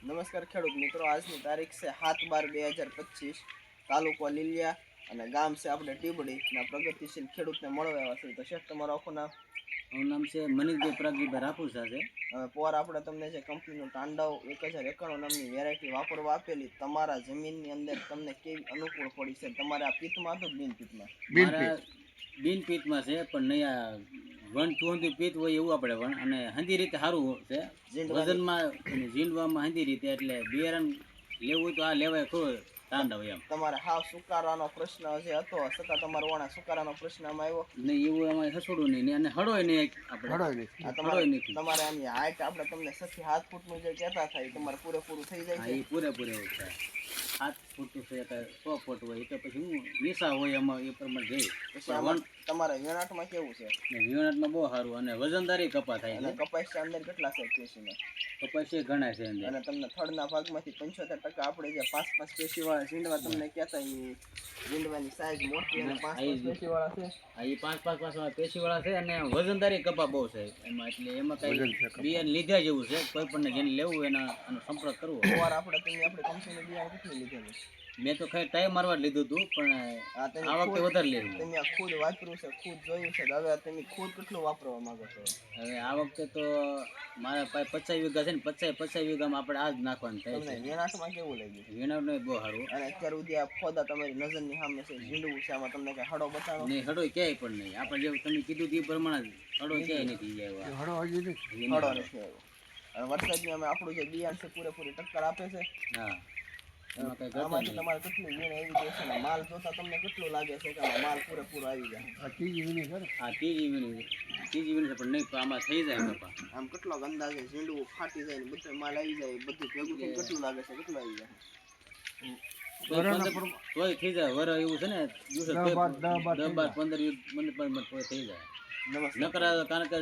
નમસ્કાર ખેડૂત મિત્રો, આજની તારીખ છે 7/12/2025, તાલુકો લીલિયા અને ગામ છે આપણે ટીબડી ના પ્રગતિશીલ ખેડૂતને મળવા આવ્યા છે. તો શેઠ, તમારું આખું નામ? મારું નામ છે મનીષભાઈ પ્રગજીભાઈ રાપુસા છે. હવે પોર આપણે તમને જે કંપનીનું તાંડવ 1091 નામની વેરાયટી વાપરવા આપેલી, તમારા જમીનની અંદર તમને કેવી અનુકૂળ પડી છે? તમારે આ પિત્તમાં તો બિન પિત્તમાં? મારા બિન પિત્તમાં છે, પણ નહીં આ વન ચોંધી પિત્ત હોય એવું આપણે વણ, અને હંધી રીતે સારું છે વજનમાં અને ઝીંડવામાં હંધી રીતે. એટલે બિયારણ લેવું હોય તો આ લેવાય ખરું તાંડવ એમ. તમારે હાવ સુકારાનો પ્રશ્ન જે હતો છતાં તમારો વાણા સુકારાનો પ્રશ્ન આમાં આવ્યો નહીં, એવું એમાં હસોડું નહીં અને હળોય નહીં. આપણે હળોય નથી. તમારે આની હાઈટ આપણે તમને 6 થી 7 ફૂટનું જે કહેતા થાય તમારે પૂરેપૂરું થઈ જાય હા, છે. એ પૂરેપૂરે એવું થાય. 7 ફૂટનું છે કે 100 ફૂટ હોય એ તો પછી હું નિશા હોય એમાં એ પ્રમાણે જઈ. પછી આમાં તમારે વેણાટમાં કેવું છે? વિવનાટમાં બહુ સારું અને વજનદારી કપા થાય અને છે. કપાસ અંદર કેટલા છે પેશીમાં? કપાસ એ ઘણા છે અંદર. અને તમને થડના ભાગમાંથી 75% આપણે જે 5-5 પેશીવાળા ઝીંડવા તમને કહેતા એ ઝીંડવાની સાઈઝ મોટી અને 5-5 પેશીવાળા છે. હા, એ 5-5 પેશીવાળા છે અને વજનદારી કપા બહુ છે એમાં. એટલે એમાં કઈ બિયારણ લીધા જેવું છે. કોઈ પણ જેને લેવું હોય એનો સંપર્ક કરવો. વાર આપણે આપણી કંપનીનું બિયારણ કેટલું લીધેલું? મેં તો ખરી ટાઈમ મારવા જ લીધું હતું, પણ આ વખતે વધારે લીધું. તમે આ ખુદ વાપર્યું છે, ખુદ જોયું છે, હવે તમે ખુદ કેટલું વાપરવા માંગો છો? હવે આ વખતે તો મારા પાસે 50 વીઘા છે ને 50 વીઘામાં આપણે આ જ નાખવાનું થાય છે. વેણાટમાં કેવું લાગ્યું? વેણાટનું બહુ સારું. અને અત્યાર સુધી આ ફોદા તમારી નજરની સામે છે, ઝીંડવું છે, આમાં તમને કઈ હડો બતાવો? નહીં, હડો ક્યાંય પણ નહીં. આપણે જેવું તમે કીધું તે પ્રમાણે હડો ક્યાંય નથી આવ્યો. હડો નથી આવ્યો. અને વરસાદની અમે આપણું જે બિયારણ છે પૂરેપૂરી ટક્કર આપે છે. હા, આમાંથી તમારે કેટલું વીણ આવી જાય છે ને માલ જોતા તમને કેટલું લાગે છે કે આમાં માલ પૂરેપૂરો આવી જાય? હા, ત્રીજી વીણી છે, પણ નહીં આમાં થઈ જાય કપા. આમ કેટલો અંદાજે ઝીંડવું ફાટી જાય ને બધું માલ આવી જાય, બધું ભેગું થઈને કેટલું લાગે છે? કેટલું આવી જાય? તોય થઈ જાય. વર એવું છે ને 10-12-15 થઈ જાય. નમસ્કાર. નકરા કારણ કે